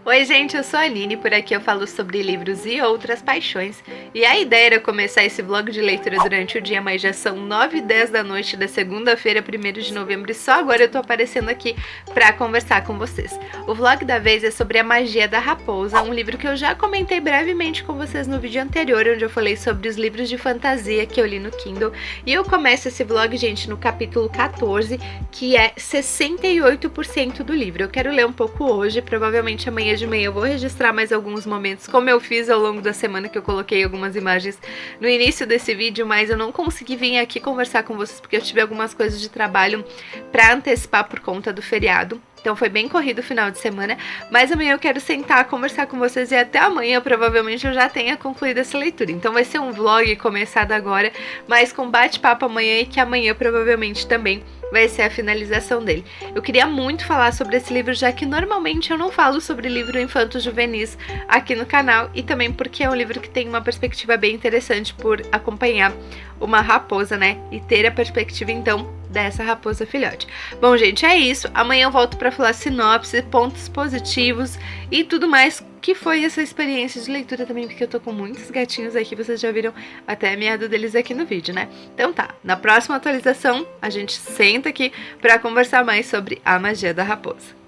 Oi gente, eu sou a Aline, por aqui eu falo sobre livros e outras paixões. E a ideia era começar esse vlog de leitura durante o dia, mas já são 9h10 da noite da segunda-feira, 1º de novembro, e só agora eu tô aparecendo aqui pra conversar com vocês. O vlog da vez é sobre A Magia da Raposa, um livro que eu já comentei brevemente com vocês no vídeo anterior, onde eu falei sobre os livros de fantasia que eu li no Kindle. E eu começo esse vlog, gente, no capítulo 14, que é 68% do livro. Eu quero ler um pouco hoje, provavelmente amanhã de manhã eu vou registrar mais alguns momentos, como eu fiz ao longo da semana, que eu coloquei algumas imagens no início desse vídeo, mas eu não consegui vir aqui conversar com vocês porque eu tive algumas coisas de trabalho para antecipar por conta do feriado. Então foi bem corrido o final de semana, mas amanhã eu quero sentar, conversar com vocês e até amanhã provavelmente eu já tenha concluído essa leitura. Então vai ser um vlog começado agora, mas com bate-papo amanhã e que amanhã provavelmente também vai ser a finalização dele. Eu queria muito falar sobre esse livro, já que normalmente eu não falo sobre livro infanto-juvenis aqui no canal, e também porque é um livro que tem uma perspectiva bem interessante por acompanhar uma raposa, né? E ter a perspectiva, então, dessa raposa filhote. Bom, gente, é isso. Amanhã eu volto para falar sinopse, pontos positivos e tudo mais que foi essa experiência de leitura também, porque eu tô com muitos gatinhos aqui, vocês já viram até a meada deles aqui no vídeo, né? Então tá, na próxima atualização a gente senta aqui para conversar mais sobre A Magia da Raposa.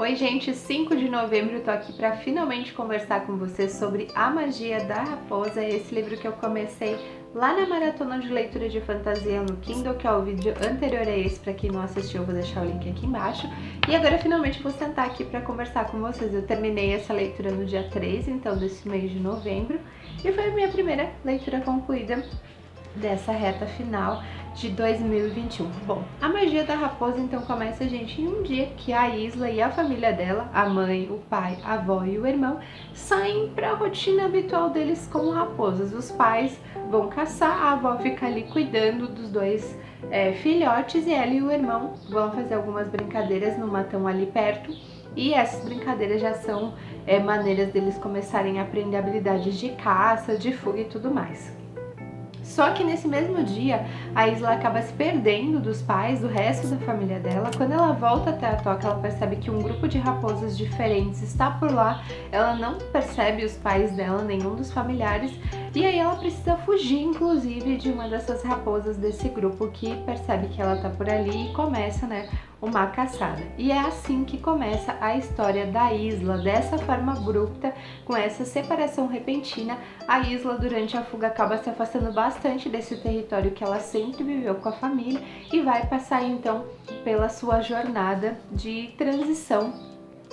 Oi gente, 5 de novembro eu tô aqui para finalmente conversar com vocês sobre A Magia da Raposa, esse livro que eu comecei lá na maratona de leitura de fantasia no Kindle, que é o vídeo anterior a esse, para quem não assistiu eu vou deixar o link aqui embaixo. E agora finalmente vou sentar aqui para conversar com vocês. Eu terminei essa leitura no dia 3, então, desse mês de novembro, e foi a minha primeira leitura concluída dessa reta final de 2021. Bom, A Magia da Raposa então começa, gente, em um dia que a Isla e a família dela, a mãe, o pai, a avó e o irmão, saem para a rotina habitual deles como raposas. Os pais vão caçar, a avó fica ali cuidando dos dois filhotes, e ela e o irmão vão fazer algumas brincadeiras no matão ali perto. E essas brincadeiras já são maneiras deles começarem a aprender habilidades de caça, de fuga e tudo mais. Só que nesse mesmo dia, a Isla acaba se perdendo dos pais, do resto da família dela. Quando ela volta até a toca, ela percebe que um grupo de raposas diferentes está por lá. Ela não percebe os pais dela, nenhum dos familiares. E aí ela precisa fugir, inclusive, de uma dessas raposas desse grupo, que percebe que ela tá por ali e começa, né, uma caçada. E é assim que começa a história da Isla, dessa forma abrupta, com essa separação repentina. A Isla, durante a fuga, acaba se afastando bastante desse território que ela sempre viveu com a família e vai passar então pela sua jornada de transição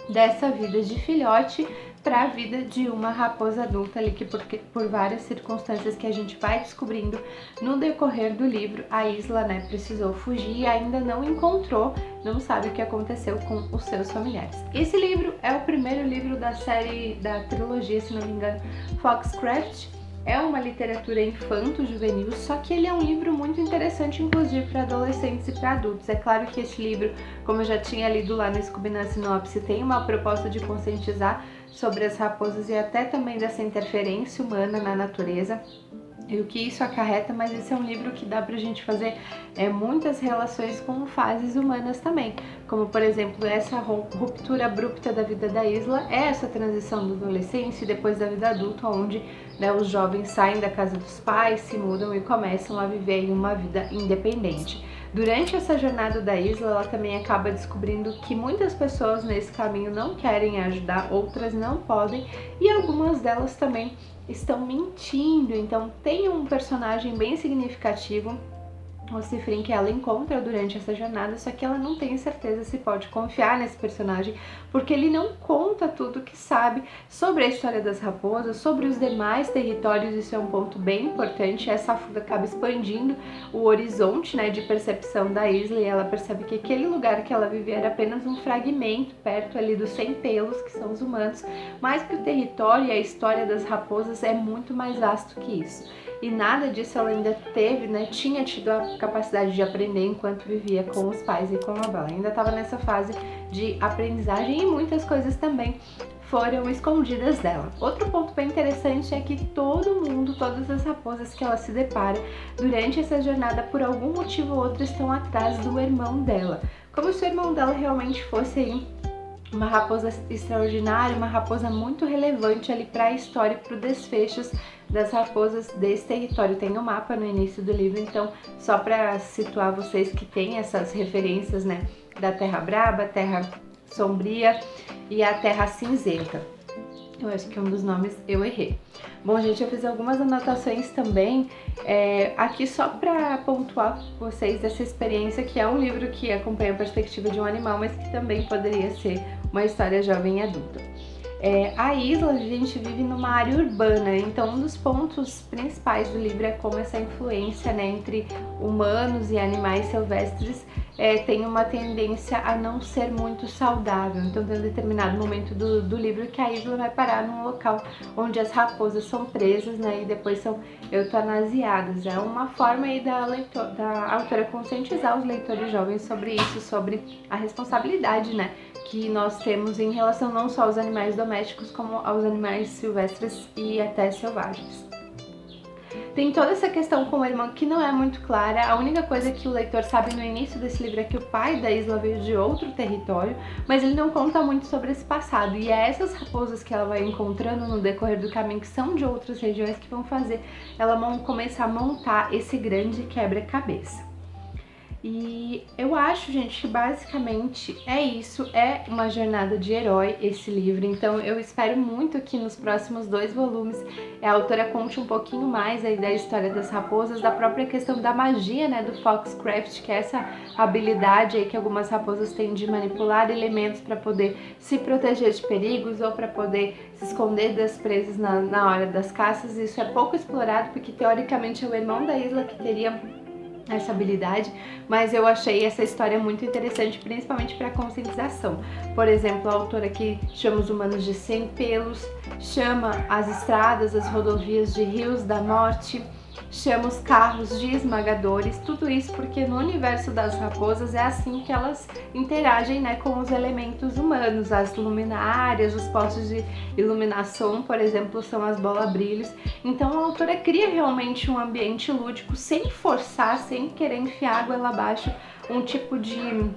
dessa vida de filhote para a vida de uma raposa adulta ali, que por várias circunstâncias que a gente vai descobrindo no decorrer do livro, a Isla, né, precisou fugir e ainda não encontrou, não sabe o que aconteceu com os seus familiares. Esse livro é o primeiro livro da série, da trilogia, se não me engano, Foxcraft. É uma literatura infanto-juvenil, só que ele é um livro muito interessante, inclusive para adolescentes e para adultos. É claro que esse livro, como eu já tinha lido lá no Scooby na sinopse, tem uma proposta de conscientizar sobre as raposas e até também dessa interferência humana na natureza e o que isso acarreta, mas esse é um livro que dá pra gente fazer muitas relações com fases humanas também, como por exemplo essa ruptura abrupta da vida da Isla, essa transição da adolescência e depois da vida adulta, onde, né, os jovens saem da casa dos pais, se mudam e começam a viver em uma vida independente. Durante essa jornada da Isla, ela também acaba descobrindo que muitas pessoas nesse caminho não querem ajudar, outras não podem, e algumas delas também estão mentindo. Então tem um personagem bem significativo, o Cifrin, que ela encontra durante essa jornada, só que ela não tem certeza se pode confiar nesse personagem, porque ele não conta tudo que sabe sobre a história das raposas, sobre os demais territórios. Isso é um ponto bem importante. Essa fuga acaba expandindo o horizonte, né, de percepção da Isla, e ela percebe que aquele lugar que ela vivia era apenas um fragmento perto ali dos sem pelos, que são os humanos, mas que o território e a história das raposas é muito mais vasto que isso. E nada disso ela ainda teve, né, tinha tido a capacidade de aprender enquanto vivia com os pais e com a avó. Ela ainda estava nessa fase de aprendizagem e muitas coisas também foram escondidas dela. Outro ponto bem interessante é que todo mundo, todas as raposas que ela se depara durante essa jornada, por algum motivo ou outro, estão atrás do irmão dela. Como se o irmão dela realmente fosse aí uma raposa extraordinária, uma raposa muito relevante ali para a história e para o desfechos das raposas desse território. Tem um mapa no início do livro, então só para situar vocês que tem essas referências, né, da Terra Braba, Terra Sombria e a Terra Cinzenta. Eu acho que um dos nomes eu errei. Bom, gente, eu fiz algumas anotações também, aqui só para pontuar vocês essa experiência, que é um livro que acompanha a perspectiva de um animal, mas que também poderia ser uma história jovem e adulta. A Isla, a gente vive numa área urbana, então um dos pontos principais do livro é como essa influência, né, entre humanos e animais silvestres tem uma tendência a não ser muito saudável. Então tem um determinado momento do livro que a Isla vai parar num local onde as raposas são presas, né, e depois são eutanasiadas. É uma forma aí da autora conscientizar os leitores jovens sobre isso, sobre a responsabilidade, né, que nós temos em relação não só aos animais domésticos, como aos animais silvestres e até selvagens. Tem toda essa questão com o irmão que não é muito clara. A única coisa que o leitor sabe no início desse livro é que o pai da Isla veio de outro território, mas ele não conta muito sobre esse passado. E é essas raposas que ela vai encontrando no decorrer do caminho, que são de outras regiões, que vão fazer ela começar a montar esse grande quebra-cabeça. E eu acho, gente, que basicamente é isso, é uma jornada de herói esse livro, então eu espero muito que nos próximos 2 volumes a autora conte um pouquinho mais aí da história das raposas, da própria questão da magia, né, do Foxcraft, que é essa habilidade aí que algumas raposas têm de manipular elementos para poder se proteger de perigos ou para poder se esconder das presas na hora das caças. Isso é pouco explorado porque teoricamente é o irmão da Isla que teria essa habilidade, mas eu achei essa história muito interessante, principalmente para conscientização. Por exemplo, a autora aqui chama os humanos de sem pelos, chama as estradas, as rodovias de rios da morte, chama os carros de esmagadores, tudo isso porque no universo das raposas é assim que elas interagem, né, com os elementos humanos. As luminárias, os postos de iluminação, por exemplo, são as bola-brilhos. Então a autora cria realmente um ambiente lúdico sem forçar, sem querer enfiar água lá abaixo, um tipo de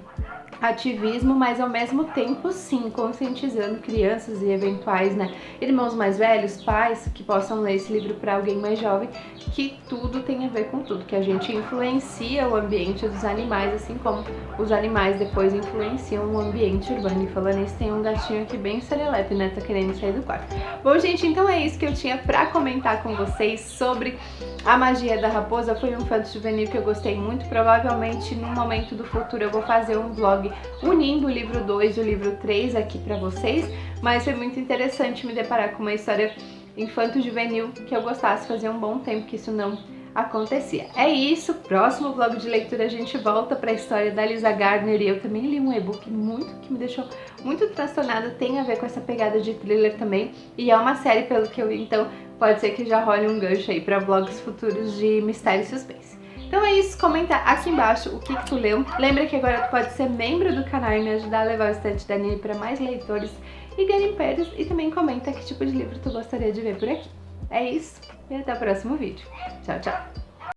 ativismo, mas ao mesmo tempo sim conscientizando crianças e eventuais, né, irmãos mais velhos, pais que possam ler esse livro para alguém mais jovem, que tudo tem a ver com tudo, que a gente influencia o ambiente dos animais, assim como os animais depois influenciam o ambiente urbano. E falando isso, tem um gatinho aqui bem serelepe, né, tá querendo sair do quarto. Bom, gente, então é isso que eu tinha pra comentar com vocês sobre A Magia da Raposa. Foi um fantasy juvenil que eu gostei muito. Provavelmente num momento do futuro eu vou fazer um vlog unindo o livro 2 e o livro 3 aqui pra vocês, mas foi muito interessante me deparar com uma história infanto-juvenil que eu gostasse. Fazia um bom tempo que isso não acontecia. É isso, próximo vlog de leitura a gente volta para a história da Lisa Gardner, e eu também li um e-book que me deixou muito transtornada, tem a ver com essa pegada de thriller também, e é uma série pelo que eu vi, então pode ser que já role um gancho aí para vlogs futuros de mistério e suspense. Então é isso, comenta aqui embaixo o que tu leu. Lembra que agora tu pode ser membro do canal e me ajudar a levar o estante da Nini para mais leitores e garimpeiros, e também comenta que tipo de livro tu gostaria de ver por aqui. É isso, e até o próximo vídeo. Tchau, tchau!